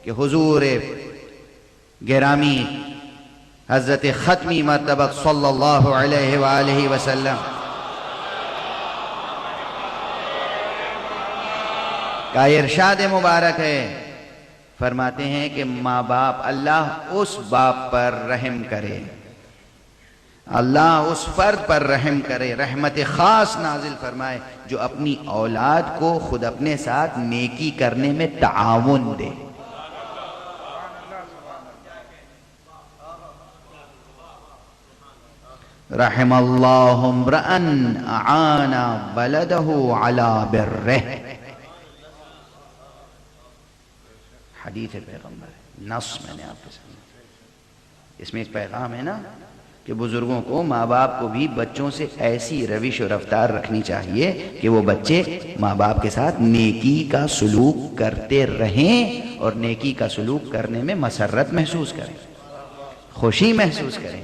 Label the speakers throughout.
Speaker 1: کہ حضور گرامی حضرت ختمی مرتبہ صلی اللہ علیہ وآلہ وسلم کا ارشاد مبارک ہے، فرماتے ہیں کہ ماں باپ، اللہ اس باپ پر رحم کرے، اللہ اس فرد پر رحم کرے، رحمت خاص نازل فرمائے جو اپنی اولاد کو خود اپنے ساتھ نیکی کرنے میں تعاون دے۔ رحم اللہ امرأً اعان ولدہ علی برہ، حدیث پیغمبر ہے، نص میں نے آپ کے سامنے۔ اس میں ایک پیغام ہے نا کہ بزرگوں کو، ماں باپ کو بھی بچوں سے ایسی روش و رفتار رکھنی چاہیے کہ وہ بچے ماں باپ کے ساتھ نیکی کا سلوک کرتے رہیں اور نیکی کا سلوک کرنے میں مسرت محسوس کریں، خوشی محسوس کریں۔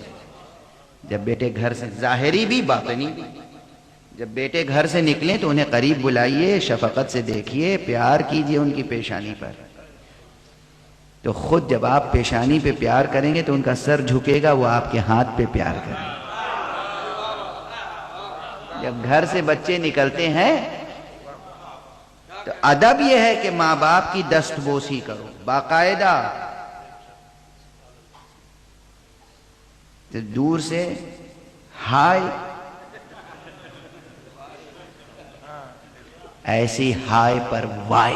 Speaker 1: جب بیٹے گھر سے، ظاہری بھی باطنی بھی، جب بیٹے گھر سے نکلیں تو انہیں قریب بلائیے، شفقت سے دیکھیے، پیار کیجئے ان کی پیشانی پر، تو خود جب آپ پیشانی پہ پیار کریں گے تو ان کا سر جھکے گا، وہ آپ کے ہاتھ پہ پیار کریں گے۔ جب گھر سے بچے نکلتے ہیں تو ادب یہ ہے کہ ماں باپ کی دست بوسی کرو باقاعدہ، تو دور سے ہائے، ایسی ہائے پر وائے،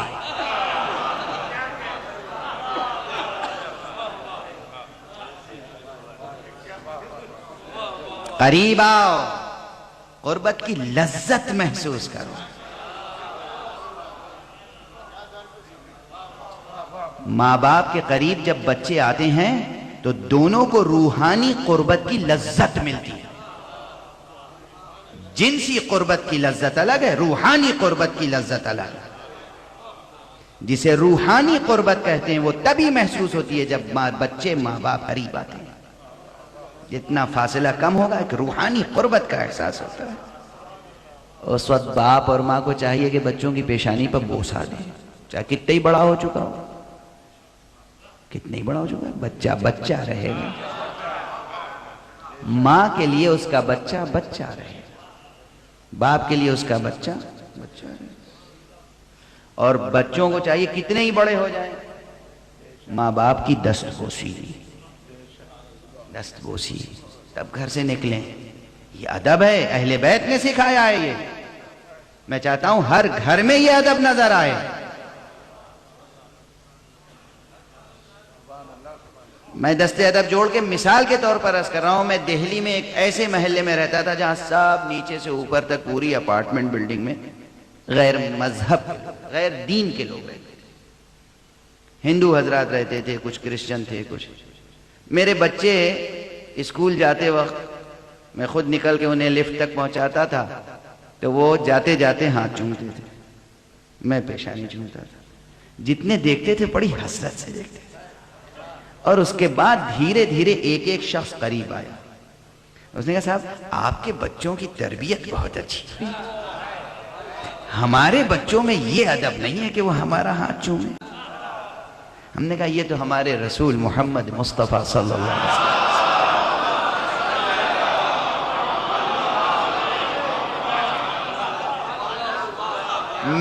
Speaker 1: قریب آؤ، قربت کی لذت محسوس کرو۔ ماں باپ کے قریب جب بچے آتے ہیں تو دونوں کو روحانی قربت کی لذت ملتی ہے۔ جنسی قربت کی لذت الگ ہے، روحانی قربت کی لذت الگ ہے۔ جسے روحانی قربت کہتے ہیں وہ تبھی محسوس ہوتی ہے جب بچے ماں باپ قریب آتے ہیں۔ جتنا فاصلہ کم ہوگا ایک روحانی قربت کا احساس ہوتا ہے۔ اس وقت باپ اور ماں کو چاہیے کہ بچوں کی پیشانی پر بوسہ دیں، چاہے کتنا ہی بڑا ہو چکا ہو، کتنا ہی بڑا ہو چکا ہے، بچہ بچہ رہے گا۔ ماں کے لیے اس کا بچہ بچہ رہے گا، باپ کے لیے اس کا بچہ بچہ رہے گا۔ اور بچوں کو چاہیے کتنے ہی بڑے ہو جائیں، ماں باپ کی دست بوسی، دست بوسی، تب گھر سے نکلیں۔ یہ ادب ہے، اہل بیت نے سکھایا ہے۔ یہ میں چاہتا ہوں ہر گھر میں یہ ادب نظر آئے۔ میں دست ادب جوڑ کے مثال کے طور پر عرض کر رہا ہوں، میں دہلی میں ایک ایسے محلے میں رہتا تھا جہاں سب نیچے سے اوپر تک پوری اپارٹمنٹ بلڈنگ میں غیر مذہب، غیر دین کے لوگ رہتے تھے۔ ہندو حضرات رہتے تھے، کچھ کرسچن تھے، کچھ۔ میرے بچے اسکول جاتے وقت میں خود نکل کے انہیں لفٹ تک پہنچاتا تھا تو وہ جاتے جاتے ہاتھ چومتے تھے، میں پیشانی چومتا تھا۔ جتنے دیکھتے تھے بڑی حسرت سے دیکھتے تھے۔ اور اس کے بعد دھیرے دھیرے ایک ایک شخص قریب آیا، اس نے کہا صاحب آپ کے بچوں کی تربیت بہت اچھی ہے، ہمارے بچوں میں یہ ادب نہیں ہے کہ وہ ہمارا ہاتھ چومیں۔ ہم نے کہا یہ تو ہمارے رسول محمد مصطفیٰ صلی اللہ علیہ وسلم،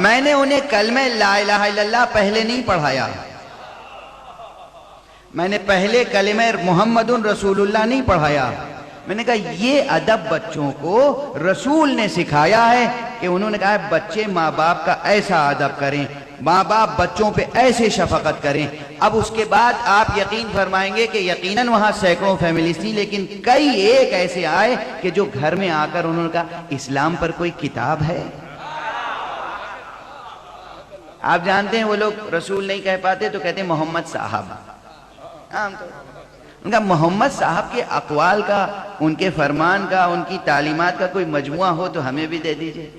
Speaker 1: میں نے انہیں کلمہ لا الہ الا اللہ پہلے نہیں پڑھایا، میں نے پہلے کلمہ محمد رسول اللہ نہیں پڑھایا۔ میں نے کہا یہ ادب بچوں کو رسول نے سکھایا ہے کہ انہوں نے کہا ہے بچے ماں باپ کا ایسا ادب کریں، ماں باپ بچوں پہ ایسے شفقت کریں۔ اب اس کے بعد آپ یقین فرمائیں گے کہ یقیناً وہاں سینکڑوں فیملیز تھیں، لیکن کئی ایک ایسے آئے کہ جو گھر میں آ کر انہوں نے کہا اسلام پر کوئی کتاب ہے؟ آپ جانتے ہیں وہ لوگ رسول نہیں کہہ پاتے تو کہتے ہیں محمد صاحب، ان کا محمد صاحب کے اقوال کا، ان کے فرمان کا، ان کی تعلیمات کا کوئی مجموعہ ہو تو ہمیں بھی دے دیجئے۔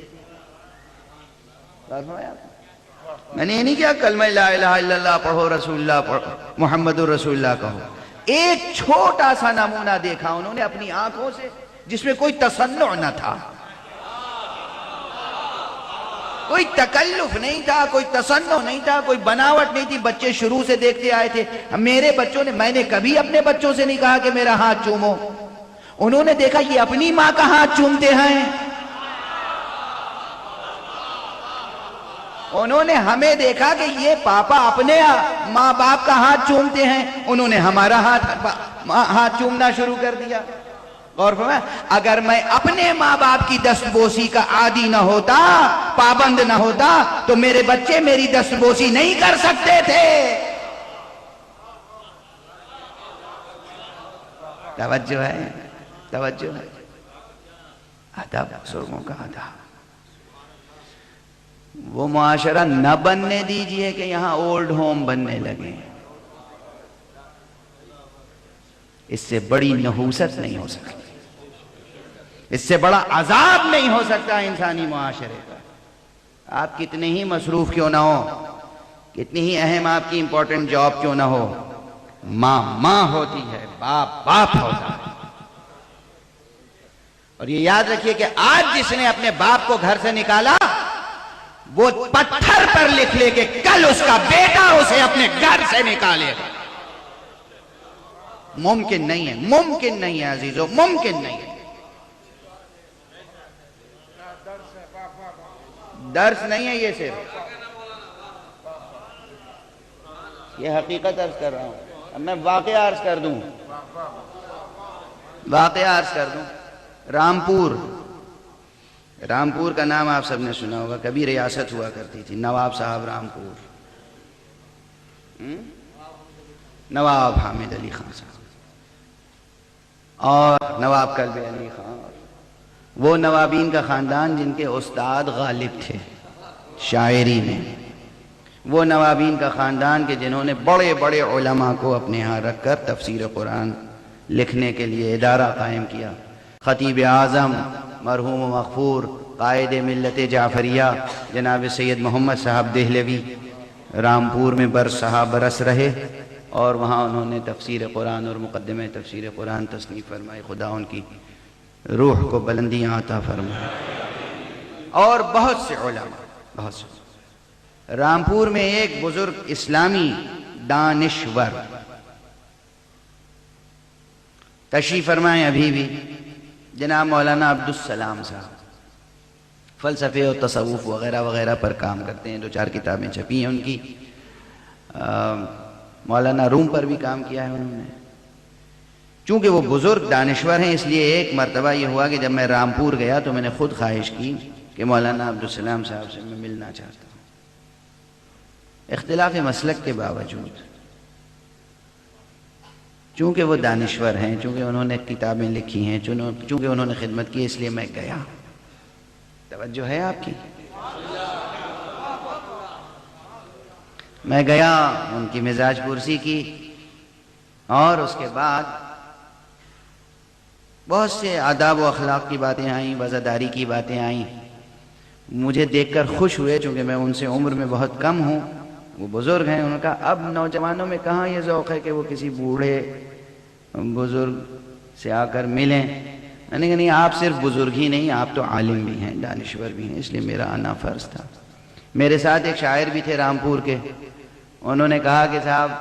Speaker 1: میں نے یہ نہیں کیا کلمہ لا الہ الا اللہ پڑھو، رسول اللہ پڑھو، محمد رسول اللہ کہو۔ ایک چھوٹا سا نمونہ دیکھا انہوں نے اپنی آنکھوں سے جس میں کوئی تصنع نہ تھا، کوئی تکلف نہیں تھا، کوئی تصنع نہیں تھا، کوئی بناوٹ نہیں تھی. بچے شروع سے دیکھتے آئے تھے. میرے بچوں نے، میں نے کبھی اپنے بچوں سے نہیں کہا کہ میرا ہاتھ چومو. انہوں نے دیکھا یہ اپنی ماں کا ہاتھ چومتے ہیں. انہوں نے ہمیں دیکھا کہ یہ پاپا اپنے ماں باپ کا ہاتھ چومتے ہیں. انہوں نے ہمارا ہاتھ چومنا شروع کر دیا. غور فرمائیں، اگر میں اپنے ماں باپ کی دستبوسی کا عادی نہ ہوتا، پابند نہ ہوتا، تو میرے بچے میری دستبوسی نہیں کر سکتے تھے. توجہ ہے، توجہ ہے. ادب، بزرگوں کا ادب. وہ معاشرہ نہ بننے دیجئے کہ یہاں اولڈ ہوم بننے لگے. اس سے بڑی نحوست نہیں ہو سکتی، اس سے بڑا عذاب نہیں ہو سکتا انسانی معاشرے کا. آپ کتنے ہی مصروف کیوں نہ ہو، کتنی ہی اہم آپ کی امپورٹنٹ جاب کیوں نہ ہو، ماں ماں ہوتی ہے، باپ باپ ہوتا ہے. اور یہ یاد رکھیے کہ آج جس نے اپنے باپ کو گھر سے نکالا، وہ پتھر پر لکھ لے کہ کل اس کا بیٹا اسے اپنے گھر سے نکالے گا. ممکن نہیں ہے، ممکن نہیں ہے عزیزو، ممکن نہیں ہے. درس نہیں ہے یہ، صرف یہ حقیقت عرض کر رہا ہوں. اب میں واقعہ عرض کر دوں، واقعہ عرض کر دوں. رامپور کا نام آپ سب نے سنا ہوگا. کبھی ریاست ہوا کرتی تھی، نواب صاحب رامپور، نواب حامد علی خان صاحب اور نواب کلب علی خان. وہ نوابین کا خاندان جن کے استاد غالب تھے شاعری میں. وہ نوابین کا خاندان کے جنہوں نے بڑے بڑے علماء کو اپنے ہاں رکھ کر تفسیر قرآن لکھنے کے لیے ادارہ قائم کیا. خطیب اعظم مرحوم و مغفور قائد ملت جعفریہ جناب سید محمد صاحب دہلوی رامپور میں برس رہے اور وہاں انہوں نے تفسیر قرآن اور مقدمہ تفسیر قرآن تصنیف فرمائی. خدا ان کی روح کو بلندیاں عطا فرمائے. اور بہت سے علماء، بہت سے. رامپور میں ایک بزرگ اسلامی دانشور تشریف فرمائیں ابھی بھی، جناب مولانا عبدالسلام صاحب. فلسفے اور تصوف وغیرہ وغیرہ پر کام کرتے ہیں. 2-4 کتابیں چھپی ہیں ان کی. مولانا روم پر بھی کام کیا ہے انہوں نے. چونکہ وہ بزرگ دانشور ہیں، اس لیے ایک مرتبہ یہ ہوا کہ جب میں رامپور گیا تو میں نے خود خواہش کی کہ مولانا عبدالسلام صاحب سے میں ملنا چاہتا ہوں. اختلاف مسلک کے باوجود، چونکہ وہ دانشور ہیں، چونکہ انہوں نے کتابیں لکھی ہیں، چونکہ انہوں نے خدمت کی، اس لیے میں گیا. توجہ ہے آپ کی؟ میں گیا، ان کی مزاج پرسی کی اور اس کے بعد بہت سے آداب و اخلاق کی باتیں آئیں، وزاداری کی باتیں آئیں. مجھے دیکھ کر خوش ہوئے، چونکہ میں ان سے عمر میں بہت کم ہوں. وہ بزرگ ہیں. انہوں نے کہا اب نوجوانوں میں کہاں یہ ذوق ہے کہ وہ کسی بوڑھے بزرگ سے آ کر ملیں. میں نے کہا نہیں، آپ صرف بزرگ ہی نہیں، آپ تو عالم بھی ہیں، دانشور بھی ہیں، اس لیے میرا آنا فرض تھا. میرے ساتھ ایک شاعر بھی تھے رامپور کے. انہوں نے کہا کہ صاحب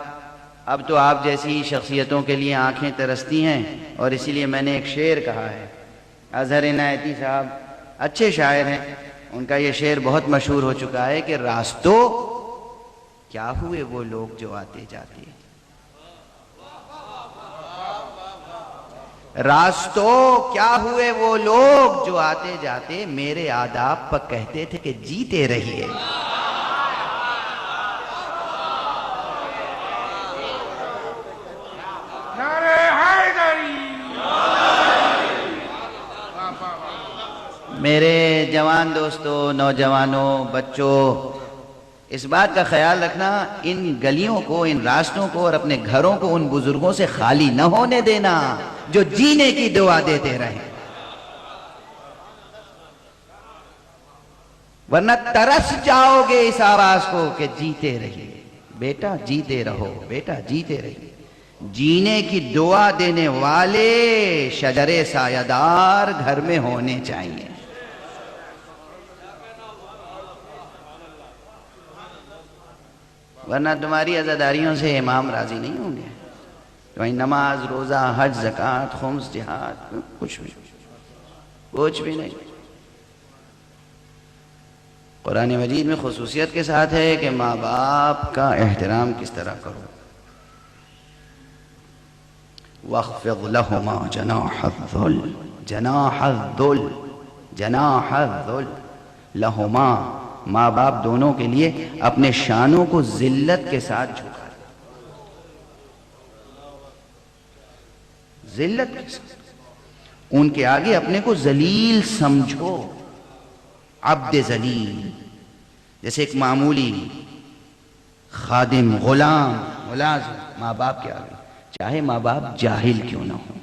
Speaker 1: اب تو آپ جیسی شخصیتوں کے لیے آنکھیں ترستی ہیں، اور اسی لیے میں نے ایک شعر کہا ہے. اظہر عنایتی صاحب اچھے شاعر ہیں، ان کا یہ شعر بہت مشہور ہو چکا ہے کہ راستوں کیا ہوئے وہ لوگ جو آتے جاتے، راستوں کیا ہوئے وہ لوگ جو آتے جاتے، میرے آداب پر کہتے تھے کہ جیتے رہیے. میرے جوان دوستوں، نوجوانوں، بچوں، اس بات کا خیال رکھنا، ان گلیوں کو، ان راستوں کو اور اپنے گھروں کو ان بزرگوں سے خالی نہ ہونے دینا جو جینے کی دعا دیتے رہیں، ورنہ ترس جاؤ گے اس آواز کو کہ جیتے رہیے. بیٹا جیتے رہو، بیٹا جیتے رہیے. جینے کی دعا دینے والے شجر سایہ دار گھر میں ہونے چاہیے. ورنہ تمہاری عزاداریوں سے امام راضی نہیں ہوں گے. تمہیں نماز، روزہ، حج، زکوٰۃ، خمس، جہاد کچھ بھی نہیں. قرآن مجید میں خصوصیت کے ساتھ ہے کہ ماں باپ کا احترام کس طرح کرو. وَاخْفِضْ لَهُمَا جَنَاحَ الذُّلِّ لَهُمَا، ماں باپ دونوں کے لیے اپنے شانوں کو ذلت کے ساتھ جھکا دو. ذلت کے ساتھ ان کے آگے اپنے کو ذلیل سمجھو. عبد ذلیل، جیسے ایک معمولی خادم، غلام، ملازم ماں باپ کے آگے، چاہے ماں باپ جاہل کیوں نہ ہو.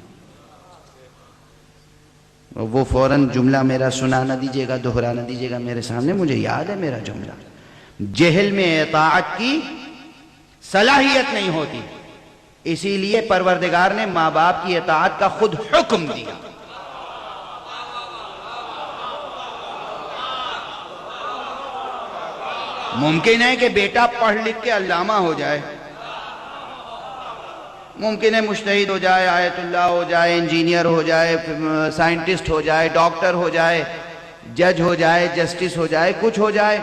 Speaker 1: وہ فوراً جملہ میرا سنا نہ دیجیے گا، دہرا نہ دیجیے گا میرے سامنے، مجھے یاد ہے میرا جملہ. جہل میں اطاعت کی صلاحیت نہیں ہوتی، اسی لیے پروردگار نے ماں باپ کی اطاعت کا خود حکم دیا. ممکن ہے کہ بیٹا پڑھ لکھ کے علامہ ہو جائے، ممکن ہے مجتہد ہو جائے، آیت اللہ ہو جائے، انجینئر ہو جائے، سائنٹسٹ ہو جائے، ڈاکٹر ہو جائے، جج ہو جائے، جسٹس ہو جائے، کچھ ہو جائے.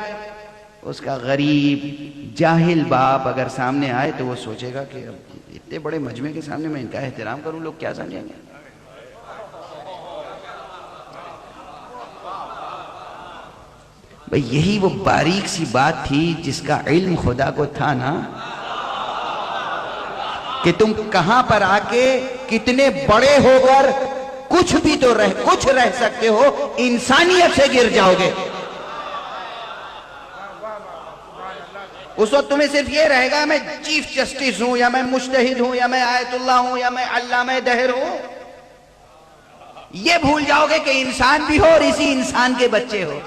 Speaker 1: اس کا غریب جاہل باپ اگر سامنے آئے تو وہ سوچے گا کہ اب اتنے بڑے مجمع کے سامنے میں ان کا احترام کروں، لوگ کیا سمجھیں گے. بھئی یہی وہ باریک سی بات تھی جس کا علم خدا کو تھا نا، کہ تم کہاں پر آ کے کتنے بڑے ہو کر کچھ رہ سکتے ہو، انسانیت سے گر جاؤ گے. اس وقت تمہیں صرف یہ رہے گا میں چیف جسٹس ہوں، یا میں مجتہد ہوں، یا میں آیت اللہ ہوں، یا میں علامہ دہر ہوں. یہ بھول جاؤ گے کہ انسان بھی ہو اور اسی انسان کے بچے ہو.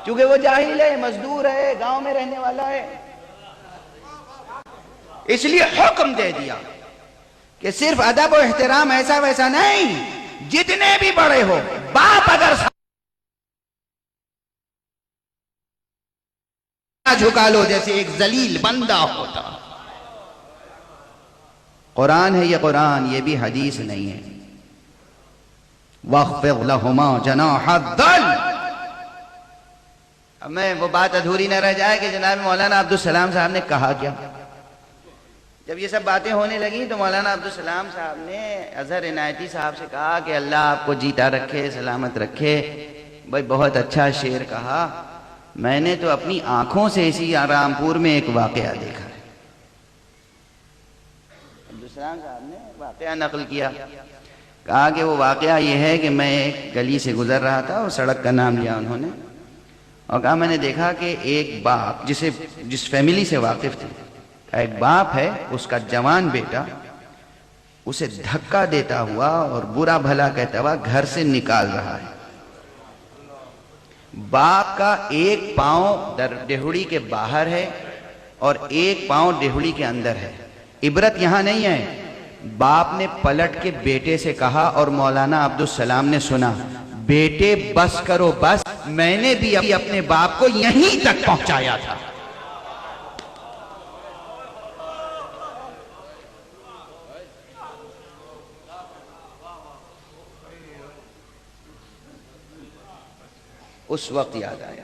Speaker 1: کیونکہ وہ جاہل ہے، مزدور ہے، گاؤں میں رہنے والا ہے. اس لیے حکم دے دیا کہ صرف ادب و احترام ایسا ویسا نہیں، جتنے بھی بڑے ہو، باپ اگر جھکا لو جیسے ایک ذلیل بندہ ہوتا. قرآن ہے یہ، قرآن، یہ بھی حدیث نہیں ہے. وَاخْفِضْ لَهُمَا جَنَاحَ الذُّلِّ. اب میں وہ بات ادھوری نہ رہ جائے کہ جناب مولانا عبدالسلام صاحب نے کہا کیا. جب یہ سب باتیں ہونے لگیں تو مولانا عبدالسلام صاحب نے اظہر عنایتی صاحب سے کہا کہ اللہ آپ کو جیتا رکھے، سلامت رکھے. بھائی بہت اچھا شعر کہا، میں نے تو اپنی آنکھوں سے اسی رامپور میں ایک واقعہ دیکھا ہے. عبدالسلام صاحب نے واقعہ نقل کیا، کہا کہ وہ واقعہ یہ ہے کہ میں ایک گلی سے گزر رہا تھا، اور سڑک کا نام لیا انہوں نے، اور کہا میں نے دیکھا کہ ایک باپ جس فیملی سے واقف تھے، ایک باپ ہے، اس کا جوان بیٹا اسے دھکا دیتا ہوا اور برا بھلا کہتا ہوا گھر سے نکال رہا ہے. باپ کا ایک پاؤں ڈہوڑی کے باہر ہے اور ایک پاؤں ڈہوڑی کے اندر ہے. عبرت یہاں نہیں ہے، باپ نے پلٹ کے بیٹے سے کہا، اور مولانا عبدالسلام نے سنا، بیٹے بس کرو بس، میں نے بھی اپنے باپ کو یہیں تک پہنچایا تھا. اس وقت یاد آیا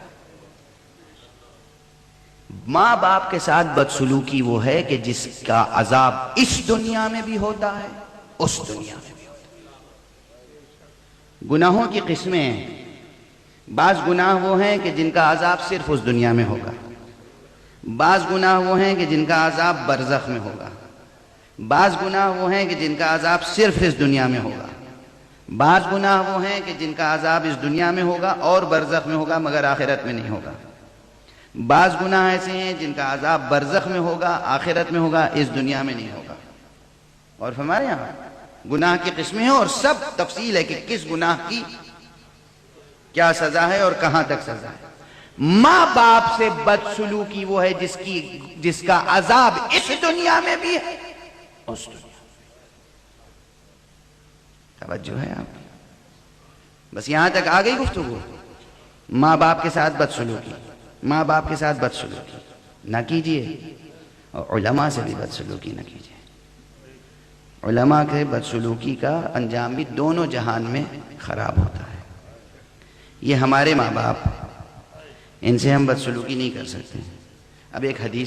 Speaker 1: ماں باپ کے ساتھ بدسلوکی وہ ہے کہ جس کا عذاب اس دنیا میں بھی ہوتا ہے، اس دنیا میں بھی ہوتا ہے. گناہوں کی قسمیں ہیں. بعض گناہ وہ ہیں کہ جن کا عذاب صرف اس دنیا میں ہوگا، بعض گناہ وہ ہیں کہ جن کا عذاب برزخ میں ہوگا، بعض گناہ وہ ہیں کہ جن کا عذاب صرف اس دنیا میں ہوگا، بعض گناہ وہ ہیں کہ جن کا عذاب اس دنیا میں ہوگا اور برزخ میں ہوگا مگر آخرت میں نہیں ہوگا، بعض گناہ ایسے ہیں جن کا عذاب برزخ میں ہوگا، آخرت میں ہوگا، اس دنیا میں نہیں ہوگا. اور ہمارے یہاں گناہ کی قسمیں ہیں اور سب تفصیل ہے کہ کس گناہ کی کیا سزا ہے اور کہاں تک سزا ہے. ماں باپ سے بدسلوکی وہ ہے جس کا عذاب اس دنیا میں بھی ہے، اس دنیا. توجہ ہے آپ؟ بس یہاں تک آ گئی گفتگو. ماں باپ کے ساتھ بدسلوکی، ماں باپ کے ساتھ بدسلوکی نہ کیجیے، اور علماء سے بھی بدسلوکی نہ کیجیے۔ علماء کے بدسلوکی کا انجام بھی دونوں جہان میں خراب ہوتا ہے۔ یہ ہمارے ماں باپ، ان سے ہم بدسلوکی نہیں کر سکتے۔ اب ایک حدیث